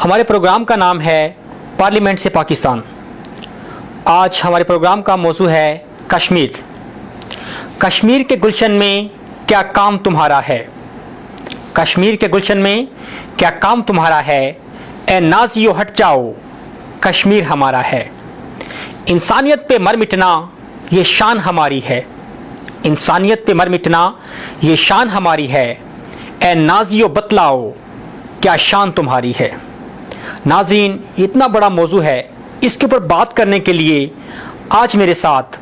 ہمارے پروگرام کا نام ہے پارلیمنٹ سے پاکستان۔ آج ہمارے پروگرام کا موضوع ہے کشمیر۔ کشمیر کے گلشن میں کیا کام تمہارا ہے؟ کشمیر کے گلشن میں کیا کام تمہارا ہے؟ اے نازیو ہٹ جاؤ، کشمیر ہمارا ہے۔ انسانیت پہ مر مٹنا یہ شان ہماری ہے، انسانیت پہ مر مٹنا یہ شان ہماری ہے۔ اے نازیو بتلاؤ کیا شان تمہاری ہے۔ ناظرین، اتنا بڑا موضوع ہے، اس کے اوپر بات کرنے کے لیے آج میرے ساتھ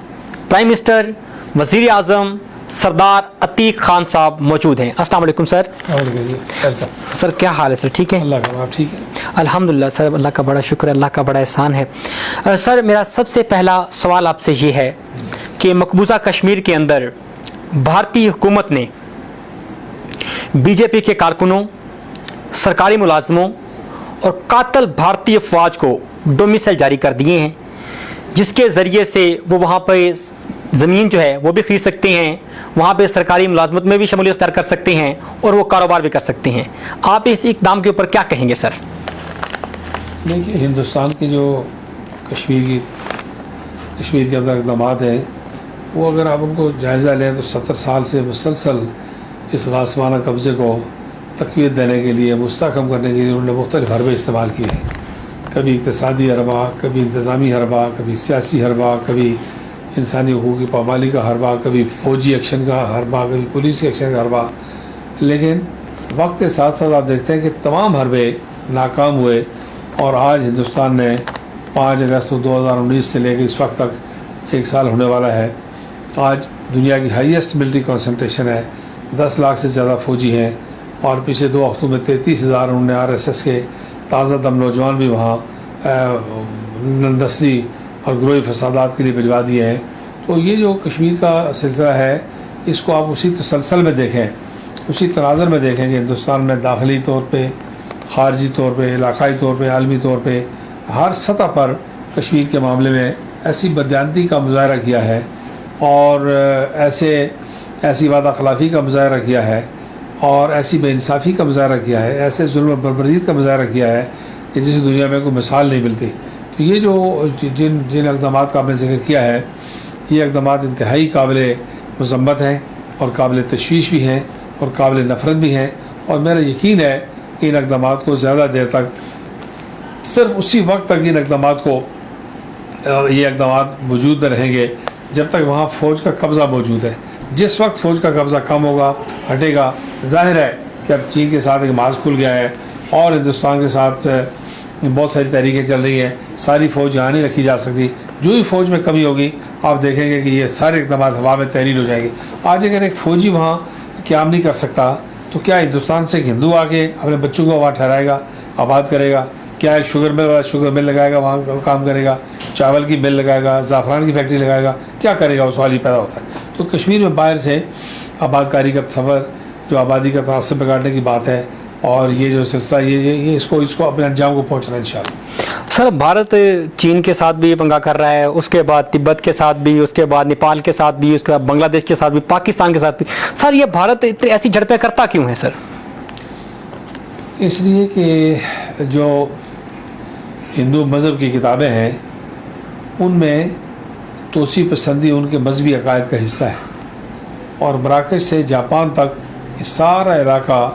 پرائم منسٹر، وزیر اعظم سردار عتیق خان صاحب موجود ہیں۔ السلام علیکم سر۔ سر کیا حال ہے سر؟ ٹھیک ہے؟ اللہ کا ٹھیک ہے الحمدللہ سر، اللہ کا بڑا شکر ہے، اللہ کا بڑا احسان ہے۔ سر میرا سب سے پہلا سوال آپ سے یہ ہے کہ مقبوضہ کشمیر کے اندر بھارتی حکومت نے بی جے پی کے کارکنوں، سرکاری ملازموں اور قاتل بھارتی افواج کو ڈومیسائل جاری کر دیے ہیں، جس کے ذریعے سے وہ وہاں پہ زمین جو ہے وہ بھی خرید سکتے ہیں، وہاں پہ سرکاری ملازمت میں بھی شمولیت اختیار کر سکتے ہیں اور وہ کاروبار بھی کر سکتے ہیں۔ آپ اس اقدام کے اوپر کیا کہیں گے سر؟ دیکھیے، ہندوستان کے جو کشمیر کے اندر اقدامات ہیں، وہ اگر آپ ان کو جائزہ لیں تو 70 سال سے مسلسل اس غاصبانہ قبضے کو تقویت دینے کے لیے، مستحکم کرنے کے لیے انہوں نے مختلف حربے استعمال کیے ہیں۔ کبھی اقتصادی حربہ، کبھی انتظامی حربہ، کبھی سیاسی حربہ، کبھی انسانی حقوق کی پامالی کا حربہ، کبھی فوجی ایکشن کا حربہ، کبھی پولیس کے ایکشن کا حربہ۔ لیکن وقت کے ساتھ ساتھ آپ دیکھتے ہیں کہ تمام حربے ناکام ہوئے، اور آج ہندوستان نے 5 اگست 2019 سے لے کے اس وقت تک 1 سال ہونے والا ہے، آج دنیا کی ہائیسٹ ملٹری کنسنٹریشن ہے، 10 لاکھ سے زیادہ فوجی ہیں، اور پچھلے 2 ہفتوں میں 33,000 انہوں نے RSS کے تازہ دم نوجوان بھی وہاں نسلی اور گروہی فسادات کے لیے بھجوا دیے ہیں۔ تو یہ جو کشمیر کا سلسلہ ہے، اس کو آپ اسی تسلسل میں دیکھیں، اسی تناظر میں دیکھیں کہ ہندوستان میں داخلی طور پہ، خارجی طور پہ، علاقائی طور پہ، عالمی طور پہ، ہر سطح پر کشمیر کے معاملے میں ایسی بددیانتی کا مظاہرہ کیا ہے، اور ایسی وعدہ خلافی کا مظاہرہ کیا ہے، اور ایسی بے انصافی کا مظاہرہ کیا ہے، ایسے ظلم و بربریت کا مظاہرہ کیا ہے کہ جس دنیا میں کوئی مثال نہیں ملتی۔ تو یہ جو جن اقدامات کا آپ نے ذکر کیا ہے، یہ اقدامات انتہائی قابل مذمت ہیں، اور قابل تشویش بھی ہیں، اور قابل نفرت بھی ہیں، اور میرا یقین ہے کہ ان اقدامات کو زیادہ دیر تک، صرف اسی وقت تک ان اقدامات کو، یہ اقدامات وجود میں رہیں گے جب تک وہاں فوج کا قبضہ موجود ہے۔ جس وقت فوج کا قبضہ کم ہوگا، ہٹے گا، ظاہر ہے کہ اب چین کے ساتھ ایک مارچ کھل گیا ہے، اور ہندوستان کے ساتھ بہت ساری تحریکیں چل رہی ہیں، ساری فوج یہاں نہیں رکھی جا سکتی۔ جو ہی فوج میں کمی ہوگی، آپ دیکھیں گے کہ یہ سارے اقدامات ہوا میں تحریر ہو جائیں گے۔ آج اگر ایک فوجی وہاں قیام نہیں کر سکتا، تو کیا ہندوستان سے ایک ہندو آ کے اپنے بچوں کو وہاں ٹھہرائے گا، آباد کرے گا؟ کیا ایک شوگر مل لگائے گا، وہاں کام کرے گا؟ چاول کی مل لگائے گا، زعفران کی فیکٹری لگائے گا؟ کیا کرے گا؟ وہ سوال ہی پیدا ہوتا ہے۔ تو کشمیر میں باہر سے آباد کاری کا تصور، جو آبادی کا تعصب بگاڑنے کی بات ہے، اور یہ جو سلسلہ یہ اس کو اپنے انجام کو پہنچنا ہے انشاءاللہ۔ سر بھارت چین کے ساتھ بھی پنگا کر رہا ہے، اس کے بعد تبت کے ساتھ بھی، اس کے بعد نیپال کے ساتھ بھی، اس کے بعد بنگلہ دیش کے ساتھ بھی، پاکستان کے ساتھ بھی۔ سر یہ بھارت ایسی جھڑپیں کرتا کیوں ہے سر؟ اس لیے کہ جو ہندو مذہب کی کتابیں ہیں، ان میں توسیع پسندی ان کے مذہبی عقائد کا حصہ ہے، اور مراکش سے جاپان تک یہ سارا علاقہ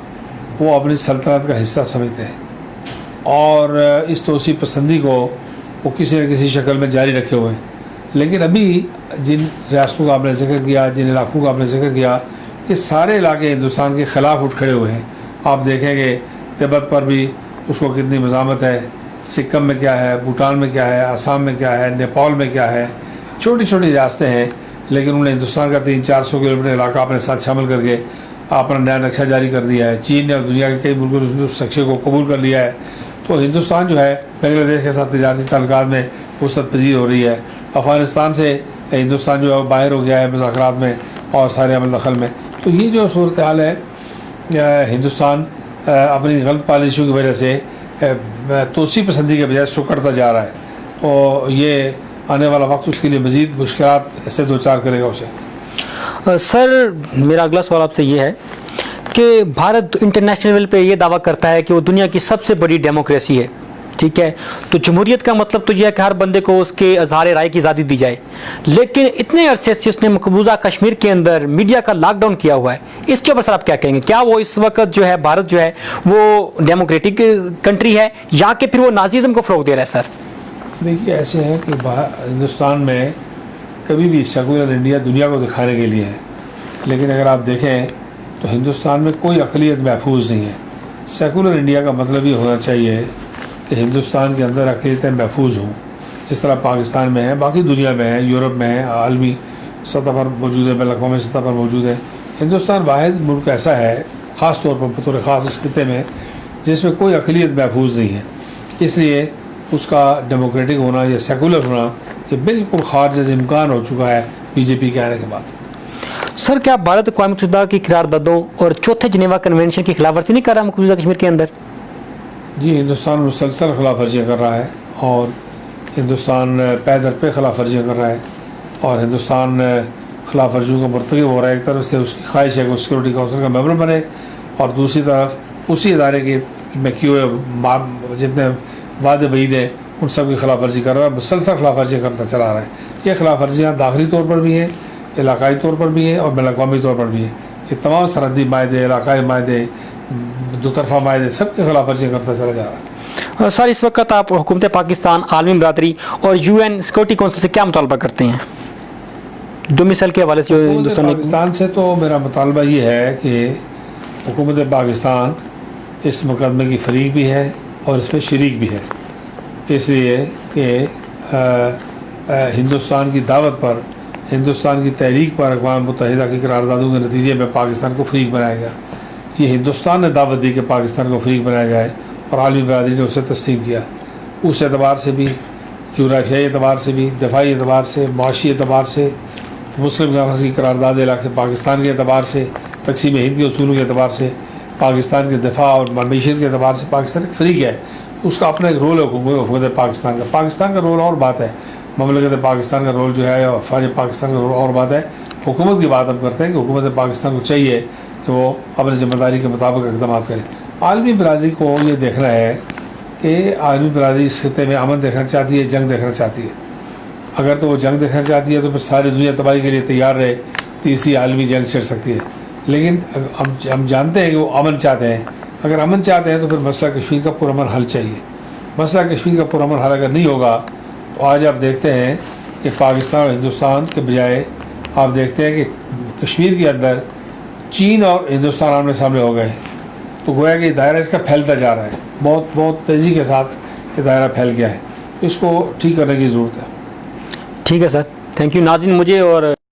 وہ اپنی سلطنت کا حصہ سمجھتے ہیں، اور اس توسیع پسندی کو وہ کسی نہ کسی شکل میں جاری رکھے ہوئے ہیں۔ لیکن ابھی جن ریاستوں کا آپ نے ذکر کیا، جن علاقوں کا آپ نے ذکر کیا، یہ سارے علاقے ہندوستان کے خلاف اٹھ کھڑے ہوئے ہیں۔ آپ دیکھیں گے تبت پر بھی اس کو کتنی مزاحمت ہے، سکم میں کیا ہے، بھوٹان میں کیا ہے، آسام میں کیا ہے، نیپال میں کیا ہے۔ چھوٹی چھوٹی ریاستیں ہیں، لیکن انہوں نے ہندوستان کا 300-400 کلومیٹر علاقہ اپنے ساتھ شامل کر کے اپنا نیا نقشہ جاری کر دیا ہے۔ چین نے اور دنیا کے کئی ملکوں نے اس نقشے کو قبول کر لیا ہے۔ تو ہندوستان جو ہے بنگلہ دیش کے ساتھ تجارتی تعلقات میں وسعت پذیر ہو رہی ہے۔ افغانستان سے ہندوستان جو ہے باہر ہو گیا ہے مذاکرات میں اور سارے عمل دخل میں۔ تو یہ جو صورتحال ہے، ہندوستان اپنی غلط پالیسیوں کی وجہ سے توسیع پسندی کے بجائے سکڑتا جا رہا ہے، اور یہ آنے والا وقت اس کے لیے مزید مشکلات سے دوچار کرے گا اسے۔ سر میرا اگلا سوال آپ سے یہ ہے کہ بھارت انٹرنیشنل لیول پہ یہ دعویٰ کرتا ہے کہ وہ دنیا کی سب سے بڑی ڈیموکریسی ہے، ٹھیک ہے، تو جمہوریت کا مطلب تو یہ ہے کہ ہر بندے کو اس کے اظہار رائے کی آزادی دی جائے، لیکن اتنے عرصے سے اس نے مقبوضہ کشمیر کے اندر میڈیا کا لاک ڈاؤن کیا ہوا ہے، اس کے اوپر سر آپ کیا کہیں گے؟ کیا وہ اس وقت جو ہے بھارت جو ہے وہ ڈیموکریٹک کنٹری ہے یا کہ پھر وہ نازیزم کو فروغ دے رہا ہے سر؟ دیکھیے ایسے ہے کہ ہندوستان میں کبھی بھی سیکولر انڈیا دنیا کو دکھانے کے لیے ہے، لیکن اگر آپ دیکھیں تو ہندوستان میں کوئی اقلیت محفوظ نہیں ہے۔ سیکولر انڈیا کا مطلب یہ ہونا چاہیے کہ ہندوستان کے اندر اقلیتیں محفوظ ہوں، جس طرح پاکستان میں ہے، باقی دنیا میں ہے، یورپ میں ہے، عالمی سطح پر موجود ہے، بین الاقوامی سطح پر موجود ہے۔ ہندوستان واحد ملک ایسا ہے، خاص طور پر بطور خاص اس خطے میں، جس میں کوئی اقلیت محفوظ نہیں ہے، اس لیے اس کا ڈیموکریٹک ہونا یا سیکولر ہونا یہ بالکل خارج از امکان ہو چکا ہے بی جے پی کے آنے کے بعد۔ سر کیا بھارت اقوام متحدہ کی قراردادوں اور چوتھے جنیوا کنونشن کی خلاف ورزی نہیں کر رہا مقبوضہ کشمیر کے اندر؟ جی، ہندوستان مسلسل خلاف ورزیاں کر رہا ہے، اور ہندوستان پے در پہ خلاف ورزیاں کر رہا ہے، اور ہندوستان خلاف ورزیوں کا مرتکب ہو رہا ہے۔ ایک طرف سے اس کی خواہش ہے کہ وہ سیکورٹی کونسل کا ممبر بنے، اور دوسری طرف اسی ادارے کے میں کیے ہوئے جتنے وعدے بعید ہیں ان سب کی خلاف ورزی کر رہا ہے، مسلسل خلاف ورزیاں کرتا چلا رہا ہے۔ یہ خلاف ورزیاں داخلی طور پر بھی ہیں، علاقائی طور پر بھی ہیں، اور بین الاقوامی طور پر بھی ہیں۔ یہ تمام سرحدی معاہدے، علاقائی معاہدے، دو طرفہ معاہدے، سب کی خلاف ورزیاں کرتا چلا جا رہا ہے۔ سر اس وقت آپ حکومت پاکستان، عالمی برادری اور یو این سیکورٹی کونسل سے کیا مطالبہ کرتے ہیں؟ دو مثال کے حوالے سے جو ہندوستان نے پاکستان سے تو میرا مطالبہ یہ ہے کہ حکومت پاکستان اس مقدمے کی فریق بھی ہے اور اس میں شریک بھی ہے، اس لیے کہ ہندوستان کی دعوت پر، ہندوستان کی تحریک پر اقوام متحدہ کی قراردادوں کے نتیجے میں پاکستان کو فریق بنایا گیا۔ یہ ہندوستان نے دعوت دی کہ پاکستان کو فریق بنایا جائے، اور عالمی برادری نے اسے تسلیم کیا۔ اس اعتبار سے بھی، جغرافیائی اعتبار سے بھی، دفاعی اعتبار سے، معاشی اعتبار سے، مسلم کانفرنس کی قرارداد علاقے پاکستان کے اعتبار سے، تقسیم ہند کے اصولوں کے اعتبار سے، پاکستان کے دفاع اور معیشت کے اعتبار سے پاکستان ایک فریق ہے۔ اس کا اپنا ایک رول ہے حکومت پاکستان کا۔ پاکستان کا رول اور بات ہے، مملکت پاکستان کا رول جو ہے، اور افواج پاکستان کا رول اور بات ہے۔ حکومت کی بات ہم کرتے ہیں کہ حکومت پاکستان کو چاہیے کہ وہ اپنی ذمہ داری کے مطابق اقدامات کرے۔ عالمی برادری کو یہ دیکھنا ہے کہ عالمی برادری اس خطے میں امن دیکھنا چاہتی ہے، جنگ دیکھنا چاہتی ہے۔ اگر تو وہ جنگ دیکھنا چاہتی ہے تو پھر ساری دنیا تباہی کے لیے تیار رہے، تیسری عالمی جنگ چھڑ سکتی ہے۔ لیکن ہم جانتے ہیں کہ وہ امن چاہتے ہیں۔ اگر امن چاہتے ہیں تو پھر مسئلہ کشمیر کا پرامن حل چاہیے۔ مسئلہ کشمیر کا پرامن حل اگر نہیں ہوگا تو آج آپ دیکھتے ہیں کہ پاکستان اور ہندوستان کے بجائے آپ دیکھتے ہیں کہ کشمیر کے اندر چین اور ہندوستان آمنے سامنے ہو گئے ہیں، تو گویا کہ دائرہ اس کا پھیلتا جا رہا ہے، بہت تیزی کے ساتھ یہ دائرہ پھیل گیا ہے۔ اس کو ٹھیک کرنے کی ضرورت ہے۔ ٹھیک ہے سر، تھینک یو ناظرین، مجھے اور